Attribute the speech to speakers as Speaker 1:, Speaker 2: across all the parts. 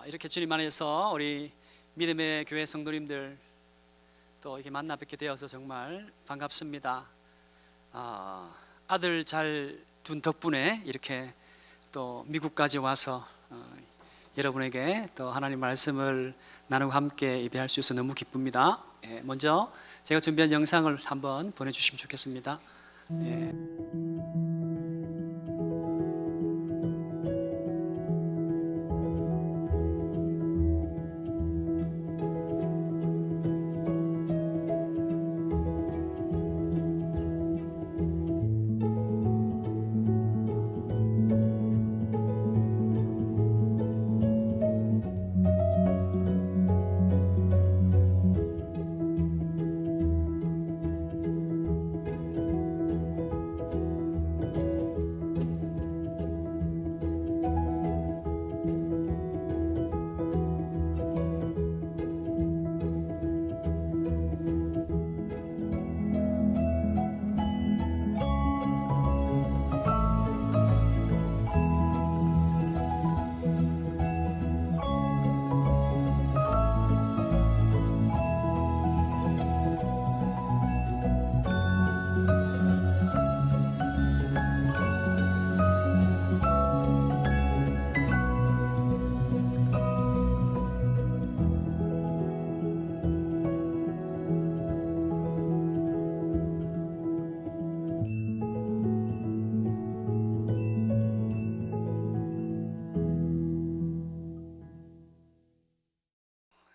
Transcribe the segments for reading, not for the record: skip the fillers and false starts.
Speaker 1: 이렇게 주님 안에서 우리 믿음의 교회 성도님들 또 이렇게 만나 뵙게 되어서 정말 반갑습니다. 아들 잘 둔 덕분에 이렇게 또 미국까지 와서 여러분에게 또 하나님 말씀을 나누고 함께 예배할 수 있어서 너무 기쁩니다. 먼저 제가 준비한 영상을 한번 보내주시면 좋겠습니다.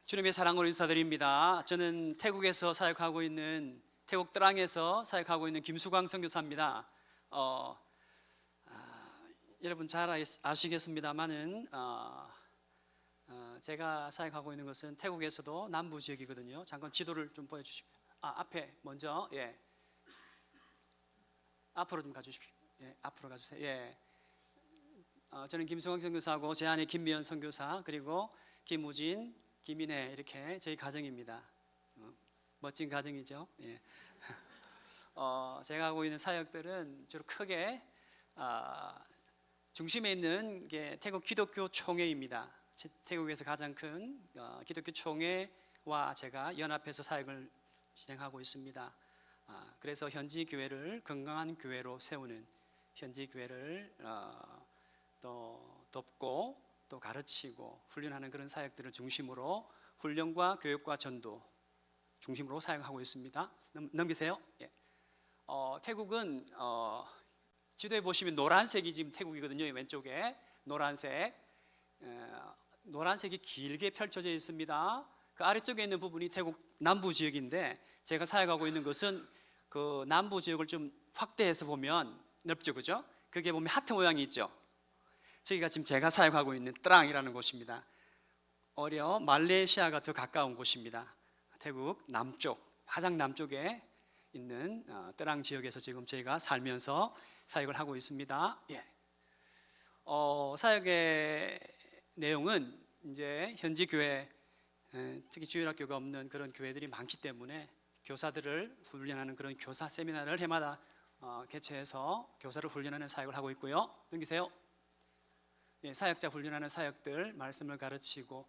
Speaker 1: 주님의 사랑으로 인사드립니다. 저는 태국에서 사역하고 있는 태국 뜨랑에서 사역하고 있는 김수광 선교사입니다. 여러분 잘 아시겠습니다만은 제가 사역하고 있는 것은 태국에서도 남부 지역이거든요. 잠깐 지도를 좀 보여주십시오. 앞에 먼저 앞으로 좀 가주십시오. 앞으로 가주세요. 저는 김수광 선교사하고 제 아내 김미연 선교사 그리고 김우진 김인혜 이렇게 저희 가정입니다. 멋진 가정이죠. 제가 하고 있는 사역들은 주로 크게 중심에 있는 게 태국 기독교 총회입니다. 태국에서 가장 큰 기독교 총회와 제가 연합해서 사역을 진행하고 있습니다. 그래서 현지 교회를 건강한 교회로 세우는 현지 교회를 또 돕고 또 가르치고 훈련하는 그런 사역들을 중심으로 훈련과 교육과 전도 중심으로 사역하고 있습니다. 넘기세요. 태국은 지도에 보시면 노란색이 지금 태국이거든요. 왼쪽에 노란색이 길게 펼쳐져 있습니다. 그 아래쪽에 있는 부분이 태국 남부 지역인데 제가 사역하고 있는 것은 그 남부 지역을 좀 확대해서 보면 넓죠, 그죠? 그게 보면 하트 모양이 있죠. 저기가 지금 제가 사역하고 있는 뜨랑이라는 곳입니다. 오히려 말레이시아가 더 가까운 곳입니다. 태국 남쪽, 가장 남쪽에 있는 뜨랑 지역에서 지금 저희가 살면서 사역을 하고 있습니다. 사역의 내용은 이제 현지 교회, 특히 주일학교가 없는 그런 교회들이 많기 때문에 교사들을 훈련하는 그런 교사 세미나를 해마다 개최해서 교사를 훈련하는 사역을 하고 있고요. 넘기세요. 사역자 훈련하는 사역들 말씀을 가르치고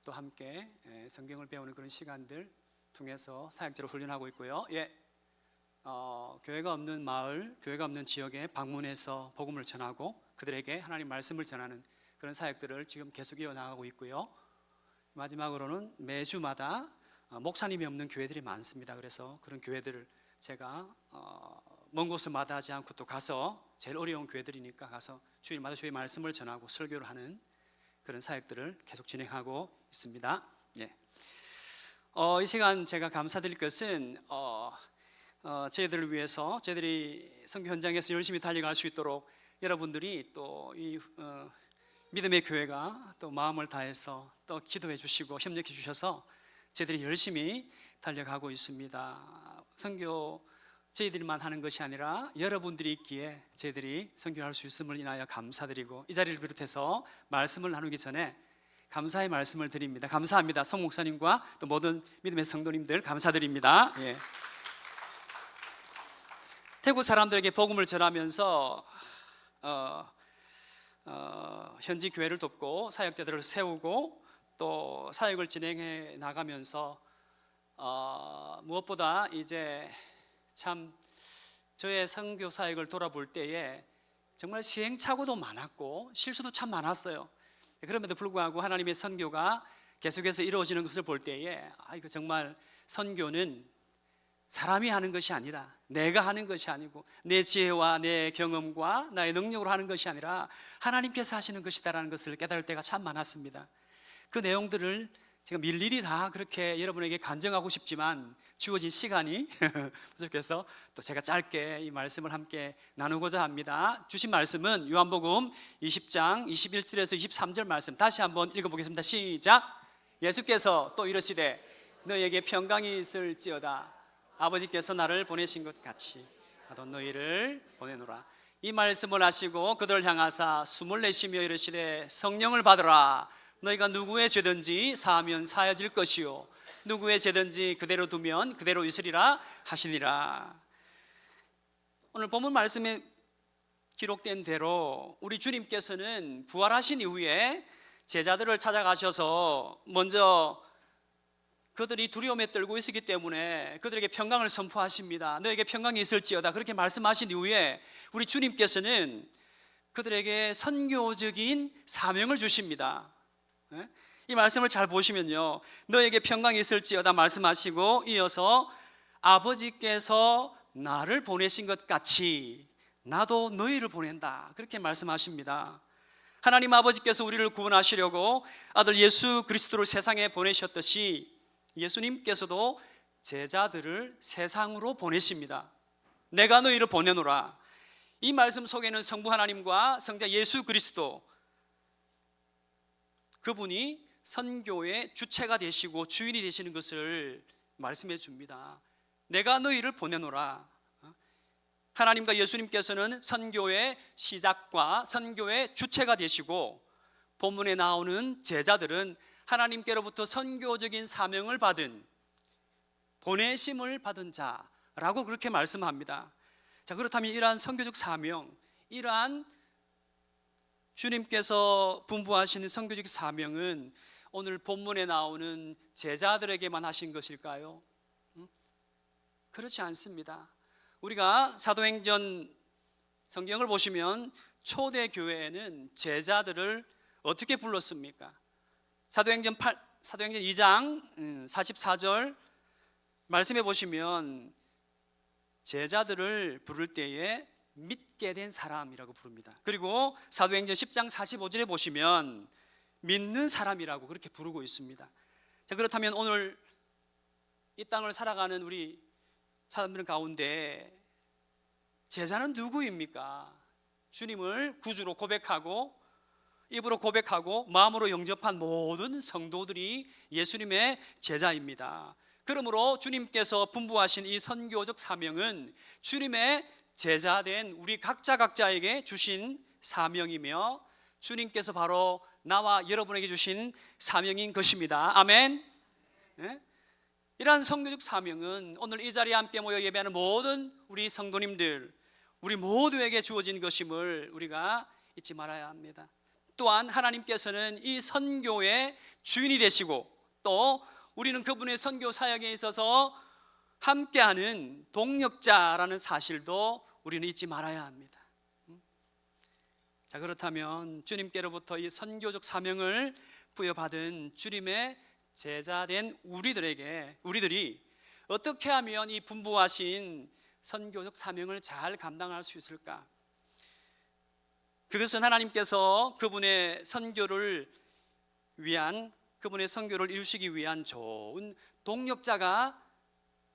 Speaker 1: 또 함께 성경을 배우는 그런 시간들 통해서 사역자를 훈련하고 있고요. 교회가 없는 마을, 교회가 없는 지역에 방문해서 복음을 전하고 그들에게 하나님 말씀을 전하는 그런 사역들을 지금 계속 이어나가고 있고요. 마지막으로는 매주마다 목사님이 없는 교회들이 많습니다. 그래서 그런 교회들을 제가 먼 곳을 마다하지 않고 또 가서 제일 어려운 교회들이니까 가서 주일마다 주의 말씀을 전하고 설교를 하는 그런 사역들을 계속 진행하고 있습니다. 이 시간 제가 감사드릴 것은 저희들을 위해서 저희들이 선교 현장에서 열심히 달려갈 수 있도록 여러분들이 또 이 믿음의 교회가 또 마음을 다해서 또 기도해 주시고 협력해 주셔서 저희들이 열심히 달려가고 있습니다. 선교 저희들만 하는 것이 아니라 여러분들이 있기에 저희들이 선교할 수 있음을 인하여 감사드리고 이 자리를 비롯해서 말씀을 나누기 전에 감사의 말씀을 드립니다. 감사합니다. 송 목사님과 또 모든 믿음의 성도님들 감사드립니다. 태국 사람들에게 복음을 전하면서 현지 교회를 돕고 사역자들을 세우고 또 사역을 진행해 나가면서 무엇보다 이제 참 저의 선교 사역을 돌아볼 때에 정말 시행착오도 많았고 실수도 참 많았어요. 그럼에도 불구하고 하나님의 선교가 계속해서 이루어지는 것을 볼 때에 이거 정말 선교는 사람이 하는 것이 아니라, 내가 하는 것이 아니고 내 지혜와 내 경험과 나의 능력으로 하는 것이 아니라 하나님께서 하시는 것이다라는 것을 깨달을 때가 참 많았습니다. 그 내용들을 제가 일일이 다 그렇게 여러분에게 간증하고 싶지만 주어진 시간이 부족해서 또 제가 짧게 이 말씀을 함께 나누고자 합니다. 주신 말씀은 요한복음 20장 21절에서 23절 말씀 다시 한번 읽어보겠습니다. 시작. 예수께서 또 이르시되 너희에게 평강이 있을지어다. 아버지께서 나를 보내신 것 같이 나도 너희를 보내노라. 이 말씀을 하시고 그들을 향하사 숨을 내쉬며 이르시되 성령을 받으라. 너희가 누구의 죄든지 사하면 사해질 것이요 누구의 죄든지 그대로 두면 그대로 있으리라 하시니라. 오늘 본문 말씀에 기록된 대로 우리 주님께서는 부활하신 이후에 제자들을 찾아가셔서 먼저 그들이 두려움에 떨고 있었기 때문에 그들에게 평강을 선포하십니다. 너에게 평강이 있을지어다 그렇게 말씀하신 이후에 우리 주님께서는 그들에게 선교적인 사명을 주십니다. 이 말씀을 잘 보시면요, 너에게 평강이 있을지어다 말씀하시고 이어서 아버지께서 나를 보내신 것 같이 나도 너희를 보낸다 그렇게 말씀하십니다. 하나님 아버지께서 우리를 구원하시려고 아들 예수 그리스도를 세상에 보내셨듯이 예수님께서도 제자들을 세상으로 보내십니다. 내가 너희를 보내노라. 이 말씀 속에는 성부 하나님과 성자 예수 그리스도, 그분이 선교의 주체가 되시고 주인이 되시는 것을 말씀해 줍니다. 내가 너희를 보내노라. 하나님과 예수님께서는 선교의 시작과 선교의 주체가 되시고 본문에 나오는 제자들은 하나님께로부터 선교적인 사명을 받은, 보내심을 받은 자라고 그렇게 말씀합니다. 자, 그렇다면 이러한 선교적 사명, 이러한 주님께서 분부하시는 선교적 사명은 오늘 본문에 나오는 제자들에게만 하신 것일까요? 그렇지 않습니다. 우리가 사도행전 성경을 보시면 초대 교회에는 제자들을 어떻게 불렀습니까? 사도행전 2장 44절 말씀해 보시면 제자들을 부를 때에 믿게 된 사람이라고 부릅니다. 그리고 사도행전 10장 45절에 보시면 믿는 사람이라고 그렇게 부르고 있습니다. 자, 그렇다면 오늘 이 땅을 살아가는 우리 사람들 가운데 제자는 누구입니까? 주님을 구주로 고백하고 입으로 고백하고 마음으로 영접한 모든 성도들이 예수님의 제자입니다. 그러므로 주님께서 분부하신 이 선교적 사명은 주님의 제자된 우리 각자에게 주신 사명이며 주님께서 바로 나와 여러분에게 주신 사명인 것입니다. 아멘. 네? 이러한 선교적 사명은 오늘 이 자리에 함께 모여 예배하는 모든 우리 성도님들, 우리 모두에게 주어진 것임을 우리가 잊지 말아야 합니다. 또한 하나님께서는 이 선교의 주인이 되시고 또 우리는 그분의 선교 사역에 있어서 함께하는 동력자라는 사실도 우리는 잊지 말아야 합니다. 자, 그렇다면 주님께로부터 이 선교적 사명을 부여받은 주님의 제자된 우리들이 어떻게 하면 이 분부하신 선교적 사명을 잘 감당할 수 있을까? 그것은 하나님께서 그분의 선교를 이루시기 위한 좋은 동력자가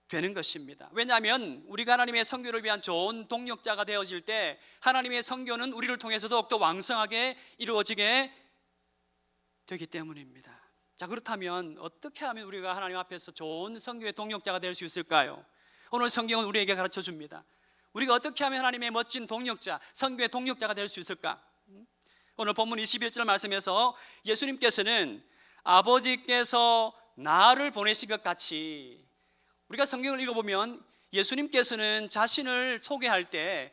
Speaker 1: 되는 것입니다. 왜냐하면 우리가 하나님의 선교를 위한 좋은 동력자가 되어질 때 하나님의 선교는 우리를 통해서 더욱더 왕성하게 이루어지게 되기 때문입니다. 자, 그렇다면 어떻게 하면 우리가 하나님 앞에서 좋은 선교의 동력자가 될 수 있을까요? 오늘 성경은 우리에게 가르쳐 줍니다. 우리가 어떻게 하면 하나님의 멋진 동력자, 선교의 동력자가 될 수 있을까? 오늘 본문 21절 말씀에서 예수님께서는 아버지께서 나를 보내신 것 같이, 우리가 성경을 읽어보면 예수님께서는 자신을 소개할 때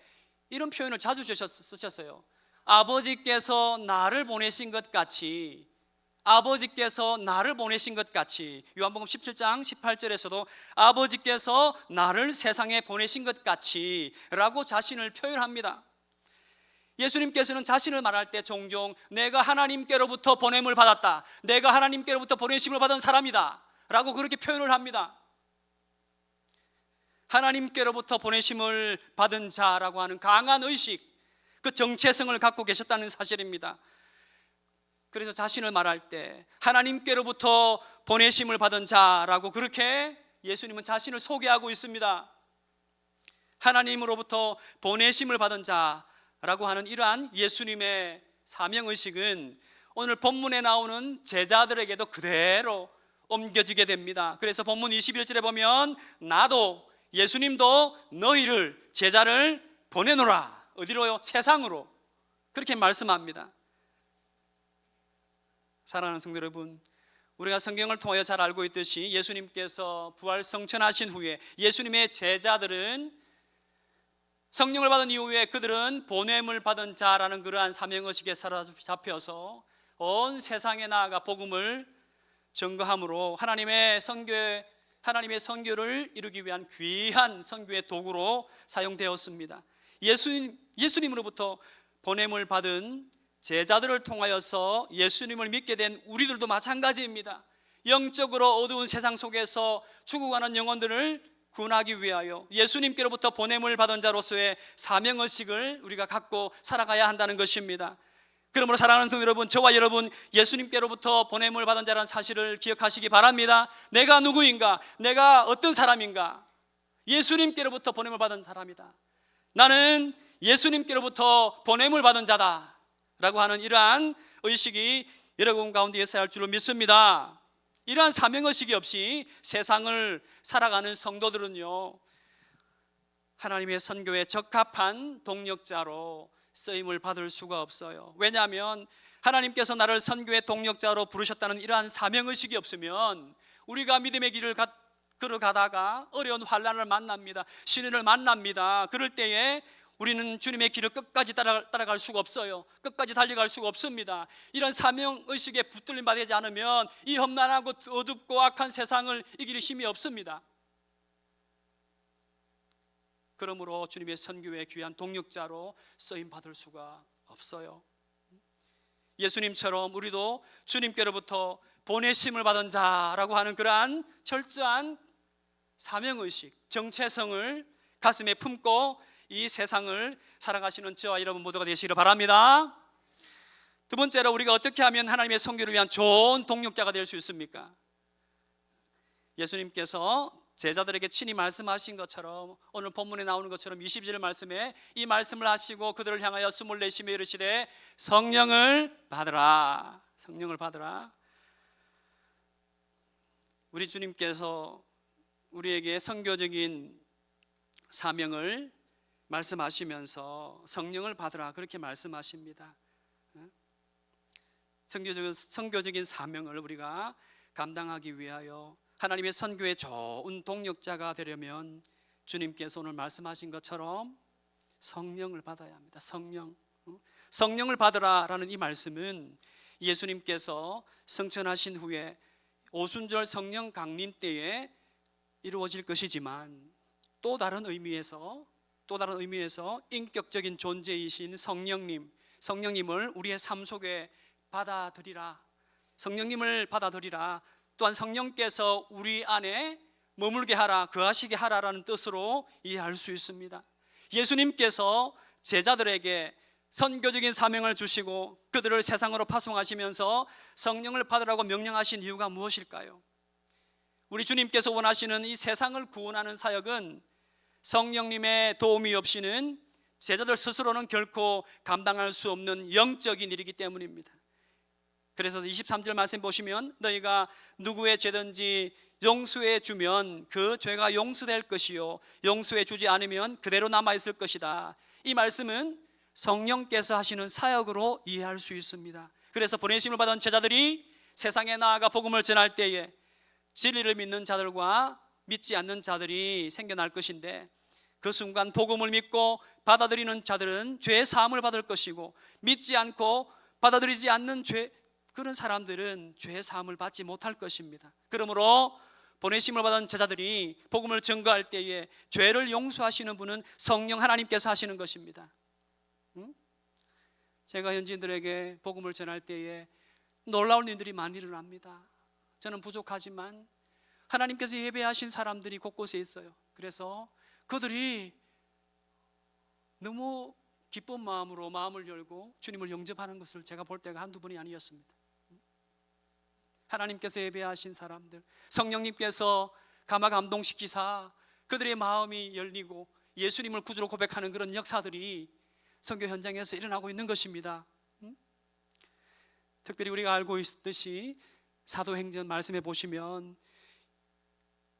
Speaker 1: 이런 표현을 자주 쓰셨어요. 아버지께서 나를 보내신 것 같이 아버지께서 나를 보내신 것 같이, 요한복음 17장 18절에서도 아버지께서 나를 세상에 보내신 것 같이 라고 자신을 표현합니다. 예수님께서는 자신을 말할 때 종종 내가 하나님께로부터 보냄을 받았다, 내가 하나님께로부터 보내심을 받은 사람이다 라고 그렇게 표현을 합니다. 하나님께로부터 보내심을 받은 자라고 하는 강한 의식, 그 정체성을 갖고 계셨다는 사실입니다. 그래서 자신을 말할 때 하나님께로부터 보내심을 받은 자라고 그렇게 예수님은 자신을 소개하고 있습니다. 하나님으로부터 보내심을 받은 자라고 하는 이러한 예수님의 사명의식은 오늘 본문에 나오는 제자들에게도 그대로 옮겨지게 됩니다. 그래서 본문 21절에 보면 나도, 예수님도 너희를, 제자를 보내노라. 어디로요? 세상으로. 그렇게 말씀합니다. 사랑하는 성도 여러분, 우리가 성경을 통하여 잘 알고 있듯이 예수님께서 부활 성천하신 후에 예수님의 제자들은 성령을 받은 이후에 그들은 보냄을 받은 자라는 그러한 사명의식에 사로잡혀서 온 세상에 나아가 복음을 전거함으로 하나님의 선교를 이루기 위한 귀한 선교의 도구로 사용되었습니다. 예수님으로부터 보냄을 받은 제자들을 통하여서 예수님을 믿게 된 우리들도 마찬가지입니다. 영적으로 어두운 세상 속에서 죽어가는 영혼들을 구원하기 위하여 예수님께로부터 보냄을 받은 자로서의 사명의식을 우리가 갖고 살아가야 한다는 것입니다. 그러므로 사랑하는 성도 여러분, 저와 여러분 예수님께로부터 보냄을 받은 자라는 사실을 기억하시기 바랍니다. 내가 누구인가? 내가 어떤 사람인가? 예수님께로부터 보냄을 받은 사람이다. 나는 예수님께로부터 보냄을 받은 자다 라고 하는 이러한 의식이 여러분 가운데 있어야 할 줄로 믿습니다. 이러한 사명의식이 없이 세상을 살아가는 성도들은요, 하나님의 선교에 적합한 동력자로 쓰임을 받을 수가 없어요. 왜냐하면 하나님께서 나를 선교의 동력자로 부르셨다는 이러한 사명의식이 없으면 우리가 믿음의 길을 걸어가다가 어려운 환난을 만납니다. 시련을 만납니다. 그럴 때에 우리는 주님의 길을 끝까지 따라갈 수가 없어요. 끝까지 달려갈 수가 없습니다. 이런 사명의식에 붙들림 받지 않으면 이 험난하고 어둡고 악한 세상을 이길 힘이 없습니다. 그러므로 주님의 선교의 귀한 동력자로 쓰임받을 수가 없어요. 예수님처럼 우리도 주님께로부터 보내심을 받은 자라고 하는 그러한 철저한 사명의식, 정체성을 가슴에 품고 이 세상을 살아가시는 저와 여러분 모두가 되시기를 바랍니다. 두 번째로, 우리가 어떻게 하면 하나님의 선교를 위한 좋은 동력자가 될 수 있습니까? 예수님께서 제자들에게 친히 말씀하신 것처럼 오늘 본문에 나오는 것처럼 22절 말씀에 이 말씀을 하시고 그들을 향하여 숨을 내쉬며 이르시되 성령을 받으라. 성령을 받으라. 우리 주님께서 우리에게 선교적인 사명을 말씀하시면서 성령을 받으라 그렇게 말씀하십니다. 선교적인 사명을 우리가 감당하기 위하여 하나님의 선교의 좋은 동력자가 되려면 주님께서 오늘 말씀하신 것처럼 성령을 받아야 합니다. 성령을 받으라라는 이 말씀은 예수님께서 성천하신 후에 오순절 성령 강림 때에 이루어질 것이지만 또 다른 의미에서 인격적인 존재이신 성령님을 우리의 삶 속에 받아들이라. 성령님을 받아들이라. 또한 성령께서 우리 안에 머물게 하라, 거하시게 하라라는 뜻으로 이해할 수 있습니다. 예수님께서 제자들에게 선교적인 사명을 주시고 그들을 세상으로 파송하시면서 성령을 받으라고 명령하신 이유가 무엇일까요? 우리 주님께서 원하시는 이 세상을 구원하는 사역은 성령님의 도움이 없이는 제자들 스스로는 결코 감당할 수 없는 영적인 일이기 때문입니다. 그래서 23절 말씀 보시면 너희가 누구의 죄든지 용서해 주면 그 죄가 용서될 것이요 용서해 주지 않으면 그대로 남아있을 것이다. 이 말씀은 성령께서 하시는 사역으로 이해할 수 있습니다. 그래서 보내심을 받은 제자들이 세상에 나아가 복음을 전할 때에 진리를 믿는 자들과 믿지 않는 자들이 생겨날 것인데 그 순간 복음을 믿고 받아들이는 자들은 죄 사함을 받을 것이고 믿지 않고 받아들이지 않는 그런 사람들은 죄의 사함을 받지 못할 것입니다. 그러므로 보내심을 받은 제자들이 복음을 전가할 때에 죄를 용서하시는 분은 성령 하나님께서 하시는 것입니다. 제가 현지인들에게 복음을 전할 때에 놀라운 일들이 많이 일어납니다. 저는 부족하지만 하나님께서 예배하신 사람들이 곳곳에 있어요. 그래서 그들이 너무 기쁜 마음으로 마음을 열고 주님을 영접하는 것을 제가 볼 때가 한두 번이 아니었습니다. 하나님께서 예배하신 사람들, 성령님께서 감화 감동시키사 그들의 마음이 열리고 예수님을 구주로 고백하는 그런 역사들이 선교 현장에서 일어나고 있는 것입니다. 특별히 우리가 알고 있듯이 사도행전 말씀해 보시면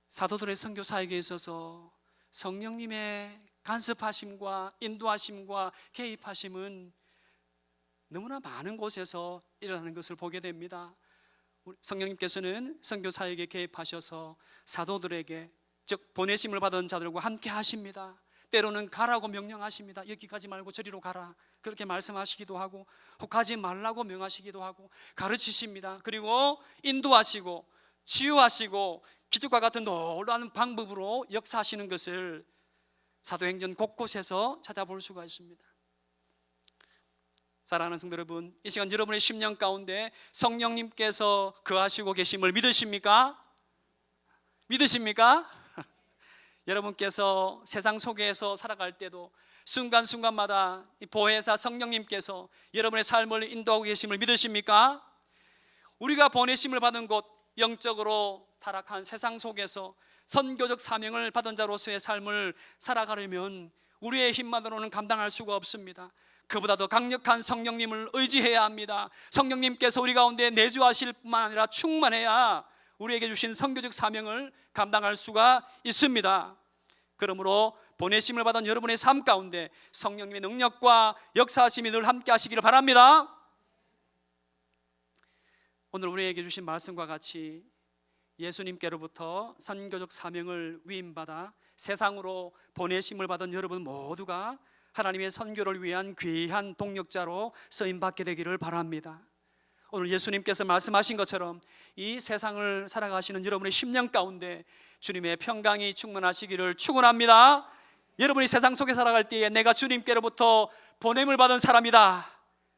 Speaker 1: 사도들의 선교 사역에 있어서 성령님의 간섭하심과 인도하심과 개입하심은 너무나 많은 곳에서 일어나는 것을 보게 됩니다. 성령님께서는 선교 사역에 개입하셔서 사도들에게, 즉 보내심을 받은 자들과 함께 하십니다. 때로는 가라고 명령하십니다. 여기 가지 말고 저리로 가라, 그렇게 말씀하시기도 하고, 혹 가지 말라고 명하시기도 하고 가르치십니다. 그리고 인도하시고 치유하시고 기적과 같은 놀라운 방법으로 역사하시는 것을 사도행전 곳곳에서 찾아볼 수가 있습니다. 사랑하는 성도 여러분, 이 시간 여러분의 심령 가운데 성령님께서 거하시고 계심을 믿으십니까? 믿으십니까? 여러분께서 세상 속에서 살아갈 때도 순간순간마다 보혜사 성령님께서 여러분의 삶을 인도하고 계심을 믿으십니까? 우리가 보내심을 받은 곳, 영적으로 타락한 세상 속에서 선교적 사명을 받은 자로서의 삶을 살아가려면 우리의 힘만으로는 감당할 수가 없습니다. 그보다 더 강력한 성령님을 의지해야 합니다. 성령님께서 우리 가운데 내주하실 뿐만 아니라 충만해야 우리에게 주신 선교적 사명을 감당할 수가 있습니다. 그러므로 보내심을 받은 여러분의 삶 가운데 성령님의 능력과 역사하심이 늘 함께 하시기를 바랍니다. 오늘 우리에게 주신 말씀과 같이 예수님께로부터 선교적 사명을 위임받아 세상으로 보내심을 받은 여러분 모두가 하나님의 선교를 위한 귀한 동력자로 쓰임받게 되기를 바랍니다. 오늘 예수님께서 말씀하신 것처럼 이 세상을 살아가시는 여러분의 심령 가운데 주님의 평강이 충만하시기를 축원합니다. 여러분이 세상 속에 살아갈 때에 내가 주님께로부터 보냄을 받은 사람이다,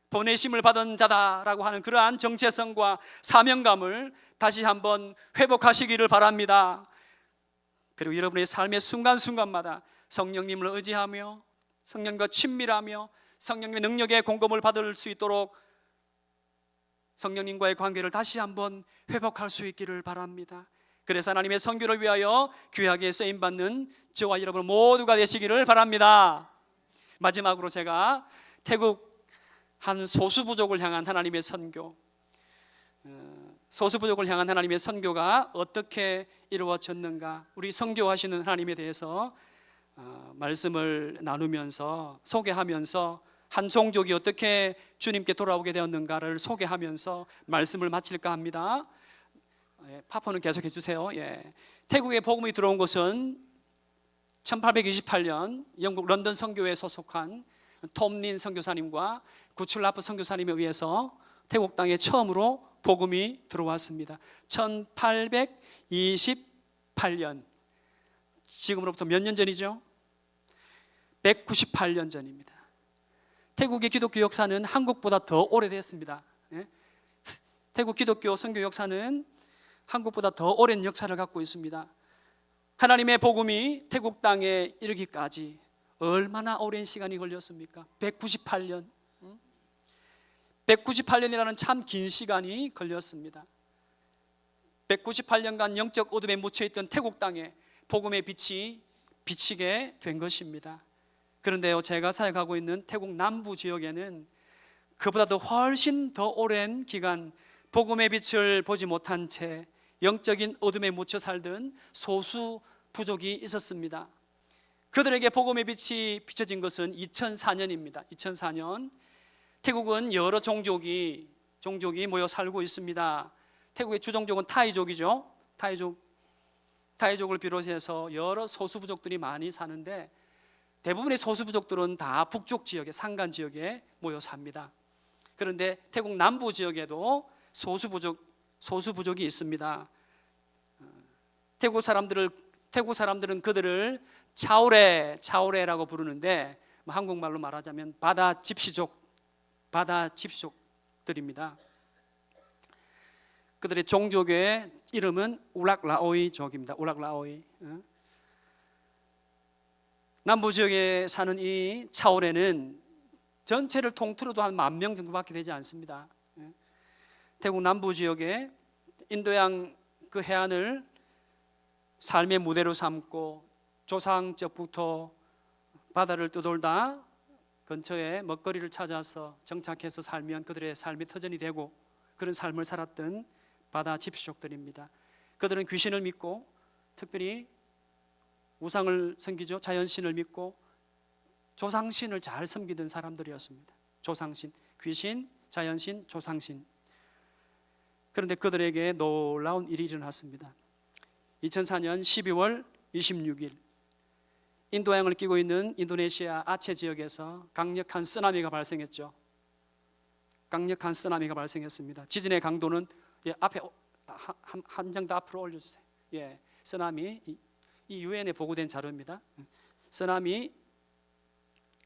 Speaker 1: 보내심을 받은 자다라고 하는 그러한 정체성과 사명감을 다시 한번 회복하시기를 바랍니다. 그리고 여러분의 삶의 순간순간마다 성령님을 의지하며 성령과 친밀하며 성령님의 능력의 공급을 받을 수 있도록 성령님과의 관계를 다시 한번 회복할 수 있기를 바랍니다. 그래서 하나님의 선교를 위하여 귀하게 쓰임받는 저와 여러분 모두가 되시기를 바랍니다. 마지막으로 제가 태국 한 소수부족을 향한 하나님의 선교, 소수부족을 향한 하나님의 선교가 어떻게 이루어졌는가, 우리 선교하시는 하나님에 대해서 말씀을 나누면서 소개하면서 한 종족이 어떻게 주님께 돌아오게 되었는가를 소개하면서 말씀을 마칠까 합니다. 파포는 계속해 주세요. 태국에 복음이 들어온 것은 1828년 영국 런던 선교회에 소속한 톰린 선교사님과 구출라프 선교사님에 의해서 태국 땅에 처음으로 복음이 들어왔습니다. 1828년, 지금으로부터 몇 년 전이죠? 198년 전입니다. 태국의 기독교 역사는 한국보다 더 오래됐습니다. 태국 기독교 선교 역사는 한국보다 더 오랜 역사를 갖고 있습니다. 하나님의 복음이 태국 땅에 이르기까지 얼마나 오랜 시간이 걸렸습니까? 198년. 198년이라는 참 긴 시간이 걸렸습니다. 198년간 영적 어둠에 묻혀있던 태국 땅에 복음의 빛이 비치게 된 것입니다. 그런데요, 제가 사역하고 있는 태국 남부 지역에는 그보다도 훨씬 더 오랜 기간 복음의 빛을 보지 못한 채 영적인 어둠에 묻혀 살던 소수 부족이 있었습니다. 그들에게 복음의 빛이 비춰진 것은 2004년입니다. 2004년 태국은 여러 종족이 모여 살고 있습니다. 태국의 주종족은 타이족이죠. 타이족을 비롯해서 여러 소수부족들이 많이 사는데 대부분의 소수부족들은 다 북쪽 지역에, 산간 지역에 모여 삽니다. 그런데 태국 남부 지역에도 소수 부족이 있습니다. 태국 사람들은 그들을 차오레라고 부르는데 한국말로 말하자면 바다 집시족들입니다. 그들의 종족의 이름은 울락라오이족입니다. 울락라오이. 남부 지역에 사는 이 차오레는 전체를 통틀어도 한 10,000명 정도밖에 되지 않습니다. 태국 남부 지역에 인도양 그 해안을 삶의 무대로 삼고 조상적부터 바다를 떠돌다 근처에 먹거리를 찾아서 정착해서 살면 그들의 삶의 터전이 되고 그런 삶을 살았던 바다 집시족들입니다. 그들은 귀신을 믿고 특별히 우상을 섬기죠. 자연신을 믿고 조상신을 잘 섬기던 사람들이었습니다. 조상신, 귀신, 자연신, 조상신. 그런데 그들에게 놀라운 일이 일어났습니다. 2004년 12월 26일 인도양을 끼고 있는 인도네시아 아체 지역에서 강력한 쓰나미가 발생했죠. 강력한 쓰나미가 발생했습니다. 지진의 강도는 앞에 한 장 더 앞으로 올려주세요. 쓰나미, 이 유엔에 보고된 자료입니다. 쓰나미,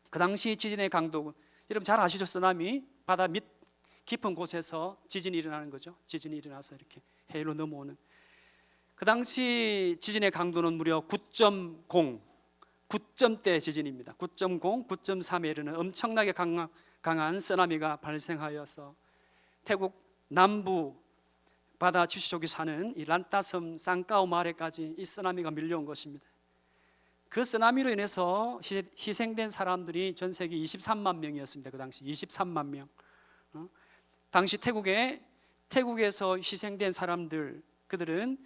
Speaker 1: 그 당시 지진의 강도, 여러분 잘 아시죠? 쓰나미, 바다 밑 깊은 곳에서 지진이 일어나는 거죠. 지진이 일어나서 이렇게 해일로 넘어오는. 그 당시 지진의 강도는 무려 9점대 지진입니다. 9.0, 9.3에 이르는 엄청나게 강한 쓰나미가 발생하여서 태국 남부 바다 집시족이 사는 이 란따섬 쌍까오 마을에까지 이 쓰나미가 밀려온 것입니다. 그 쓰나미로 인해서 희생된 사람들이 전 세계 23만 명이었습니다. 그 당시 23만 명. 당시 태국에서 희생된 사람들, 그들은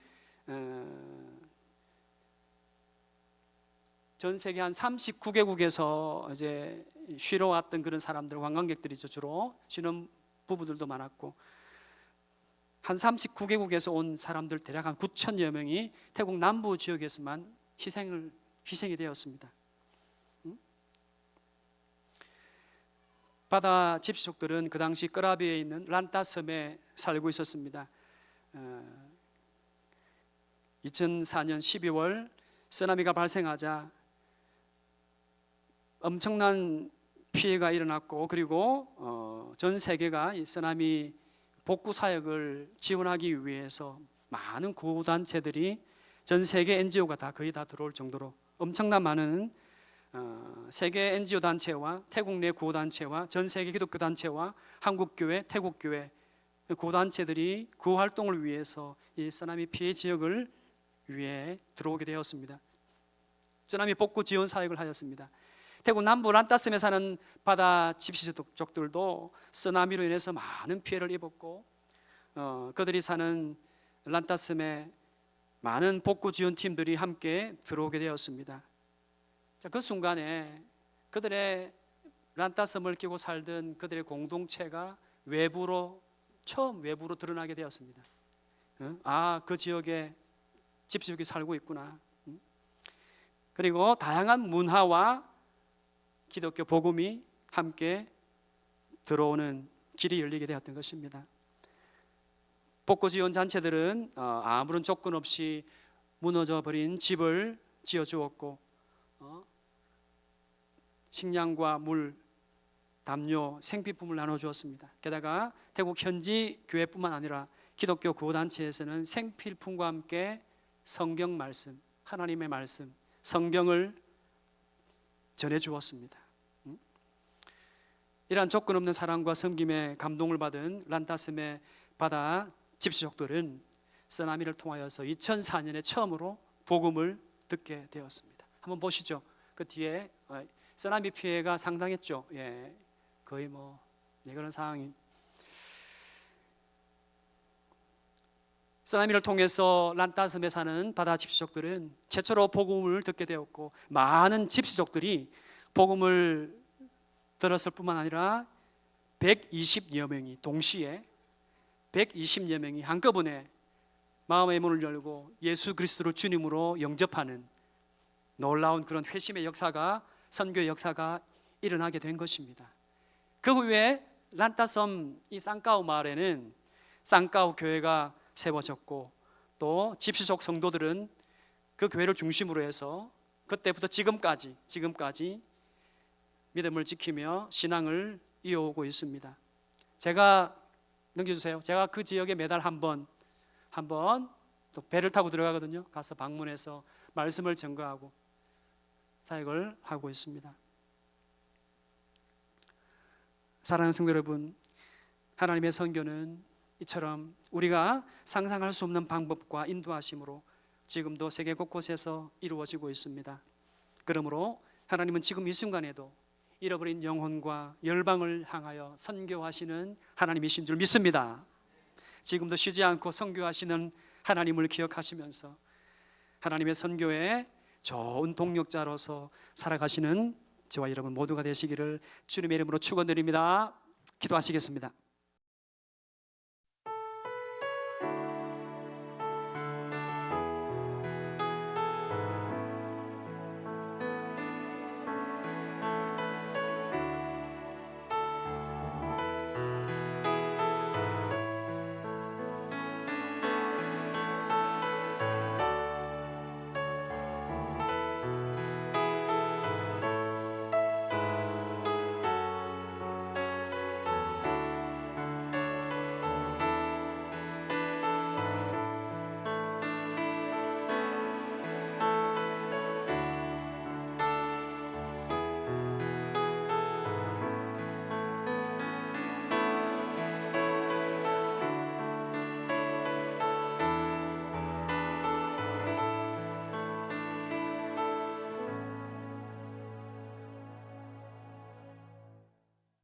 Speaker 1: 전 세계 한 39개국에서 이제 쉬러 왔던 그런 사람들, 관광객들이죠. 주로 신혼 부부들도 많았고, 한 39개국에서 온 사람들 대략 한 9천여 명이 태국 남부 지역에서만 희생이 되었습니다. 바다 집시족들은 그 당시 끄라비에 있는 란따섬에 살고 있었습니다. 2004년 12월 쓰나미가 발생하자 엄청난 피해가 일어났고, 그리고 전 세계가 이 쓰나미 복구 사역을 지원하기 위해서 많은 구호단체들이, 전 세계 NGO가 거의 다 들어올 정도로 엄청난 많은 세계 NGO 단체와 태국 내 구호단체와 전 세계 기독교 단체와 한국교회, 태국교회 구호단체들이 구호 활동을 위해서 이 쓰나미 피해 지역을 위해 들어오게 되었습니다. 쓰나미 복구 지원 사역을 하였습니다. 태국 남부 란따섬에 사는 바다 집시족들도 쓰나미로 인해서 많은 피해를 입었고, 그들이 사는 란따섬에 많은 복구 지원팀들이 함께 들어오게 되었습니다. 그 순간에 그들의 란따섬을 끼고 살던 그들의 공동체가 처음 외부로 드러나게 되었습니다. 그 지역에 집시족이 살고 있구나. 그리고 다양한 문화와 기독교 복음이 함께 들어오는 길이 열리게 되었던 것입니다. 복구 지원 단체들은 아무런 조건 없이 무너져 버린 집을 지어 주었고, 식량과 물, 담요, 생필품을 나눠 주었습니다. 게다가 태국 현지 교회뿐만 아니라 기독교 구호단체에서는 생필품과 함께 성경 말씀, 하나님의 말씀, 성경을 전해 주었습니다. 이러한 조건 없는 사랑과 섬김에 감동을 받은 란따섬의 바다 집시족들은 쓰나미를 통하여서 2004년에 처음으로 복음을 듣게 되었습니다. 한번 보시죠. 그 뒤에 쓰나미 피해가 상당했죠. 거의 그런 상황이. 쓰나미를 통해서 란따섬에 사는 바다 집시족들은 최초로 복음을 듣게 되었고, 많은 집시족들이 복음을 들었을 뿐만 아니라 120여 명이 동시에 120여 명이 한꺼번에 마음의 문을 열고 예수 그리스도를 주님으로 영접하는 놀라운 그런 회심의 역사가, 선교의 역사가 일어나게 된 것입니다. 그 후에 란따섬 이 쌍까오 마을에는 쌍까오 교회가 세워졌고 또 집시속 성도들은 그 교회를 중심으로 해서 그때부터 지금까지 믿음을 지키며 신앙을 이어오고 있습니다. 제가 넘겨주세요. 제가 그 지역에 매달 한번 또 배를 타고 들어가거든요. 가서 방문해서 말씀을 전가하고 사역을 하고 있습니다. 사랑하는 성도 여러분, 하나님의 선교는 이처럼 우리가 상상할 수 없는 방법과 인도하심으로 지금도 세계 곳곳에서 이루어지고 있습니다. 그러므로 하나님은 지금 이 순간에도 잃어버린 영혼과 열방을 향하여 선교하시는 하나님이신 줄 믿습니다. 지금도 쉬지 않고 선교하시는 하나님을 기억하시면서 하나님의 선교에 좋은 동력자로서 살아가시는 저와 여러분 모두가 되시기를 주님의 이름으로 축원드립니다. 기도하시겠습니다.